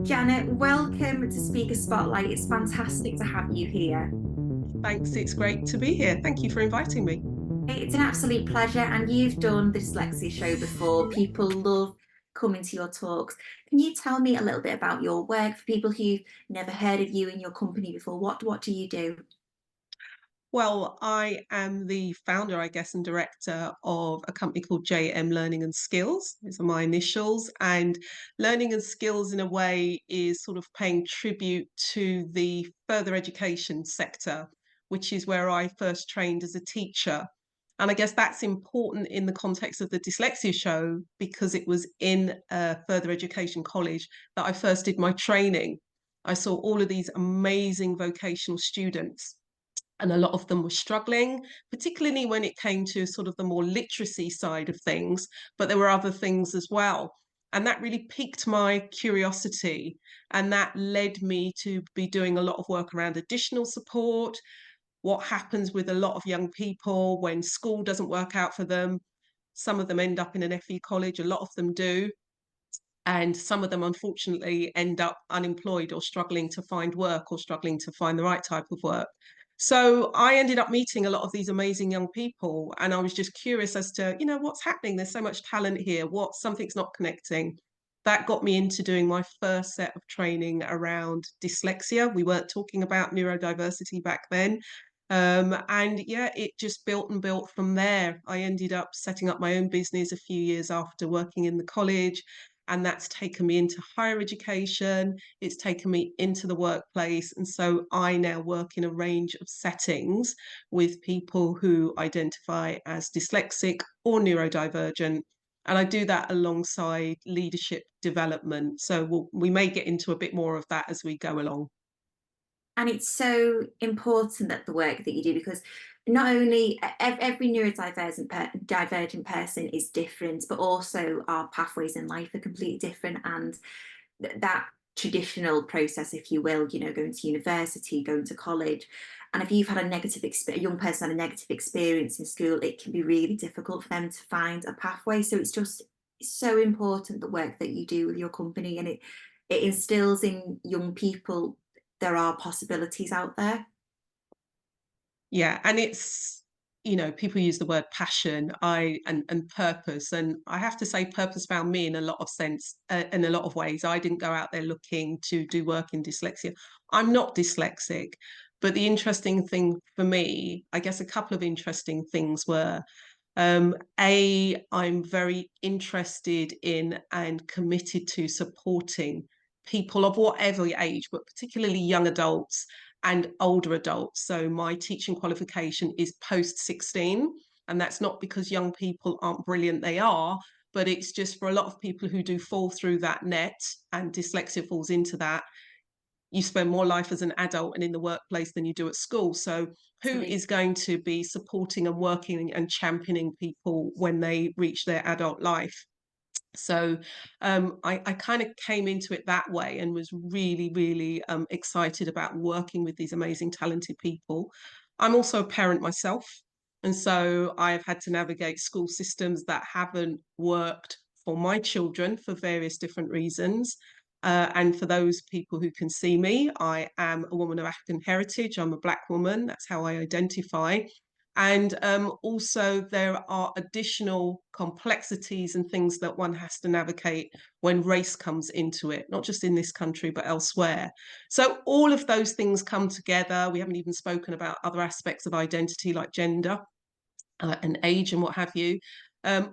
Janet, welcome to Speaker Spotlight. It's fantastic to have you here. Thanks, it's great to be here. Thank you for inviting me. It's an absolute pleasure, and you've done the dyslexia show before. People love coming to your talks. Can you tell me a little bit about your work for people who've never heard of you and your company before? What do you do? Well, I am the founder, I guess, and director of a company called JM Learning and Skills. These are my initials. And Learning and Skills, in a way, is sort of paying tribute to the further education sector, which is where I first trained as a teacher. And I guess that's important in the context of the dyslexia show because it was in a further education college that I first did my training. I saw all of these amazing vocational students, and a lot of them were struggling, particularly when it came to sort of the more literacy side of things, but there were other things as well. And that really piqued my curiosity. And that led me to be doing a lot of work around additional support. What happens with a lot of young people when school doesn't work out for them? Some of them end up in an FE college, a lot of them do. And some of them, unfortunately, end up unemployed or struggling to find work or struggling to find the right type of work. So I ended up meeting a lot of these amazing young people, and I was just curious as to, what's happening? There's so much talent here. Something's not connecting. That got me into doing my first set of training around dyslexia. We weren't talking about neurodiversity back then. And yeah, it just built and built from there. I ended up setting up my own business a few years after working in the college, and that's taken me into higher education. It's taken me into the workplace. And so I now work in a range of settings with people who identify as dyslexic or neurodivergent. And I do that alongside leadership development. So we may get into a bit more of that as we go along. And it's so important that the work that you do, because not only every divergent person is different, but also our pathways in life are completely different. And that traditional process, if you will, going to university, going to college, and if you've had a young person had a negative experience in school, it can be really difficult for them to find a pathway. So it's just so important the work that you do with your company, and it instills in young people there are possibilities out there. Yeah, and it's, people use the word passion, and purpose, and I have to say, purpose found me in a lot of sense, in a lot of ways. I didn't go out there looking to do work in dyslexia. I'm not dyslexic, but the interesting thing for me, I guess, a couple of interesting things were, I'm very interested in and committed to supporting people of whatever age, but particularly young adults and older adults. So my teaching qualification is post 16. And that's not because young people aren't brilliant, they are, but it's just for a lot of people who do fall through that net, and dyslexia falls into that. You spend more life as an adult and in the workplace than you do at school. So who Absolutely. is going to be supporting and working and championing people when they reach their adult life? So I kind of came into it that way and was really, really excited about working with these amazing, talented people. I'm also a parent myself. And so I've had to navigate school systems that haven't worked for my children for various different reasons. And for those people who can see me, I am a woman of African heritage. I'm a Black woman. That's how I identify. And also, there are additional complexities and things that one has to navigate when race comes into it, not just in this country, but elsewhere. So, all of those things come together. We haven't even spoken about other aspects of identity like gender and age and what have you.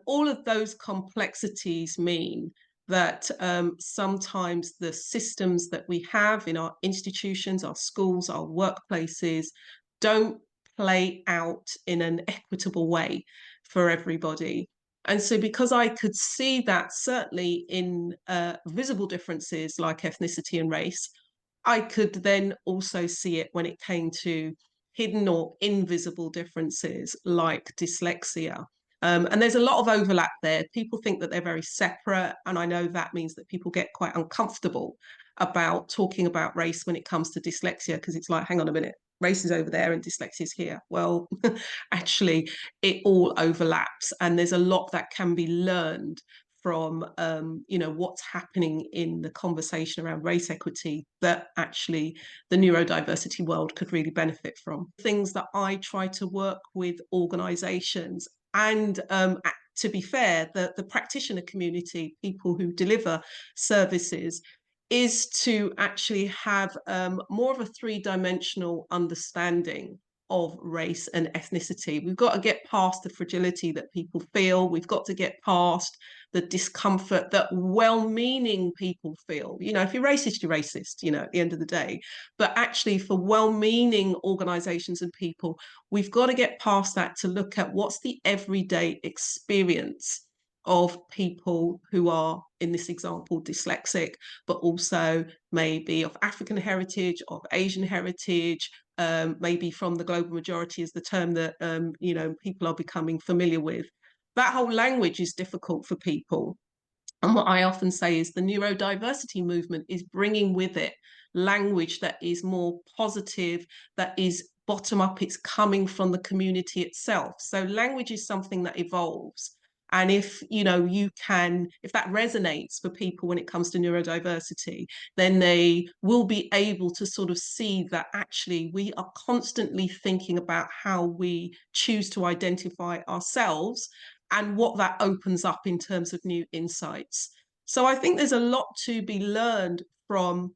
All of those complexities mean that sometimes the systems that we have in our institutions, our schools, our workplaces don't play out in an equitable way for everybody. And so, because I could see that certainly in visible differences like ethnicity and race, I could then also see it when it came to hidden or invisible differences like dyslexia. And there's a lot of overlap there. People think that they're very separate. And I know that means that people get quite uncomfortable about talking about race when it comes to dyslexia, because it's like, hang on a minute, race is over there and dyslexia is here. Well, actually, it all overlaps. And there's a lot that can be learned from what's happening in the conversation around race equity that actually the neurodiversity world could really benefit from. Things that I try to work with organizations and to be fair, the practitioner community, people who deliver services, is to actually have more of a three-dimensional understanding of race and ethnicity. We've got to get past the fragility that people feel. We've got to get past the discomfort that well-meaning people feel. If you're racist, you're racist, at the end of the day. But actually, for well-meaning organizations and people, we've got to get past that to look at what's the everyday experience of people who are, in this example, dyslexic, but also maybe of African heritage, of Asian heritage, maybe from the global majority is the term that people are becoming familiar with. That whole language is difficult for people. And what I often say is the neurodiversity movement is bringing with it language that is more positive, that is bottom up, it's coming from the community itself. So language is something that evolves. And if if that resonates for people when it comes to neurodiversity, then they will be able to sort of see that actually we are constantly thinking about how we choose to identify ourselves and what that opens up in terms of new insights. So I think there's a lot to be learned from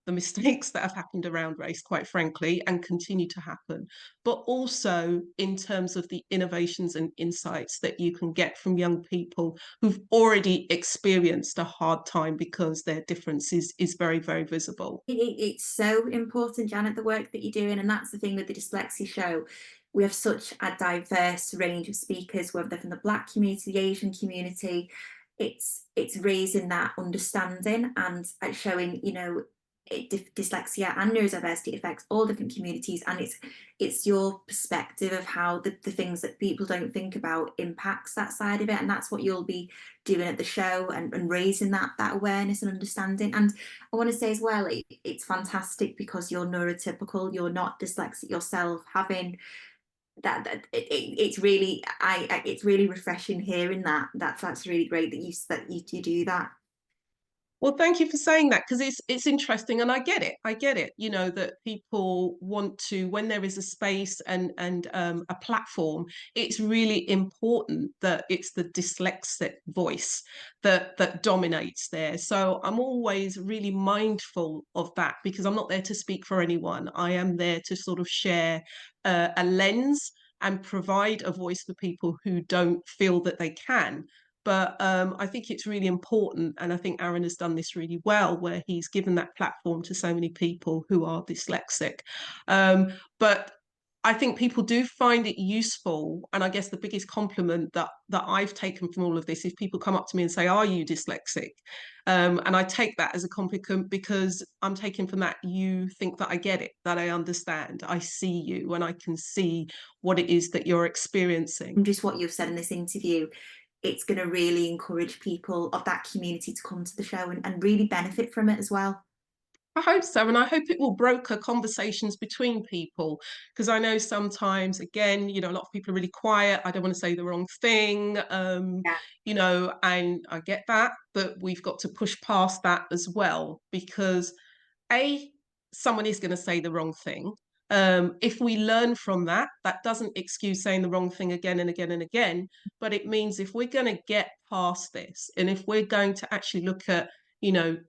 the mistakes that have happened around race, quite frankly, and continue to happen, but also in terms of the innovations and insights that you can get from young people who've already experienced a hard time because their difference is very, very visible. It's so important, Janet, the work that you're doing. And that's the thing with the dyslexia show. We have such a diverse range of speakers, whether they're from the Black community, the Asian community. It's raising that understanding and showing, dyslexia and neurodiversity affects all different communities, and it's your perspective of how the things that people don't think about impacts that side of it, and that's what you'll be doing at the show, and raising that awareness and understanding. And I want to say as well, it's fantastic because you're neurotypical, you're not dyslexic yourself, having it's really it's really refreshing hearing that. That's really great that you do that. Well, thank you for saying that because it's interesting, and I get it. I get it. That people want to, when there is a space and a platform, it's really important that it's the dyslexic voice that dominates there. So I'm always really mindful of that because I'm not there to speak for anyone. I am there to sort of share a lens and provide a voice for people who don't feel that they can. But I think it's really important, and I think Aaron has done this really well, where he's given that platform to so many people who are dyslexic. But I think people do find it useful, and I guess the biggest compliment that I've taken from all of this is people come up to me and say, "Are you dyslexic?" And I take that as a compliment because I'm taking from that you think that I get it, that I understand, I see you, and I can see what it is that you're experiencing. And just what you've said in this interview, it's going to really encourage people of that community to come to the show and really benefit from it as well. I hope so, and I hope it will broker conversations between people because I know sometimes, again, a lot of people are really quiet. I don't want to say the wrong thing, Yeah. and I get that, but we've got to push past that as well because a someone is going to say the wrong thing. If we learn from that, that doesn't excuse saying the wrong thing again and again and again, but it means if we're going to get past this and if we're going to actually look at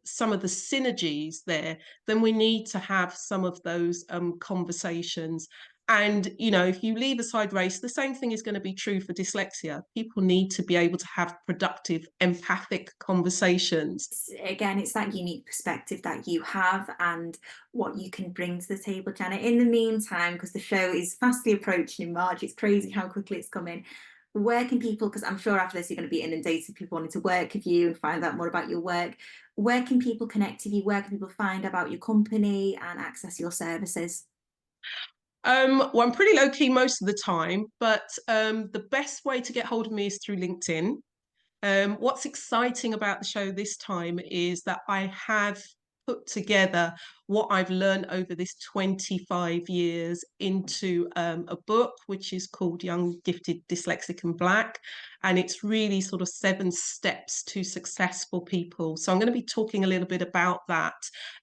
some of the synergies there, then we need to have some of those conversations. And if you leave aside race, the same thing is going to be true for dyslexia. People need to be able to have productive empathic conversations. Again, it's that unique perspective that you have and what you can bring to the table, Janet. In the meantime, because the show is fastly approaching in March, it's crazy how quickly it's coming. Where can people, because I'm sure after this you're going to be inundated, people wanting to work with you and find out more about your work. Where can people connect with you? Where can people find about your company and access your services? Well, I'm pretty low key most of the time, but the best way to get hold of me is through LinkedIn. What's exciting about the show this time is that I have put together what I've learned over this 25 years into a book, which is called Young, Gifted, Dyslexic and Black. And it's really sort of 7 steps to successful people. So I'm going to be talking a little bit about that.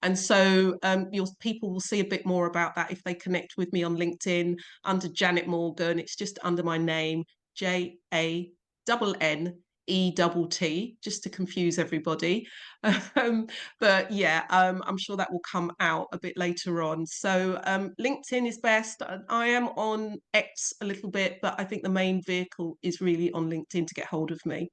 And so your people will see a bit more about that if they connect with me on LinkedIn under Jannett Morgan. It's just under my name, JANNET, just to confuse everybody. But yeah, I'm sure that will come out a bit later on. So LinkedIn is best. I am on X a little bit, but I think the main vehicle is really on LinkedIn to get hold of me.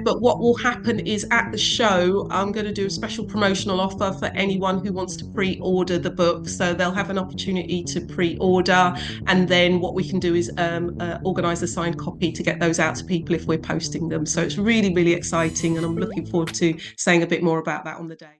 But what will happen is at the show, I'm going to do a special promotional offer for anyone who wants to pre-order the book. So they'll have an opportunity to pre-order. And then what we can do is organise a signed copy to get those out to people if we're posting them. So it's really, really exciting. And I'm looking forward to saying a bit more about that on the day.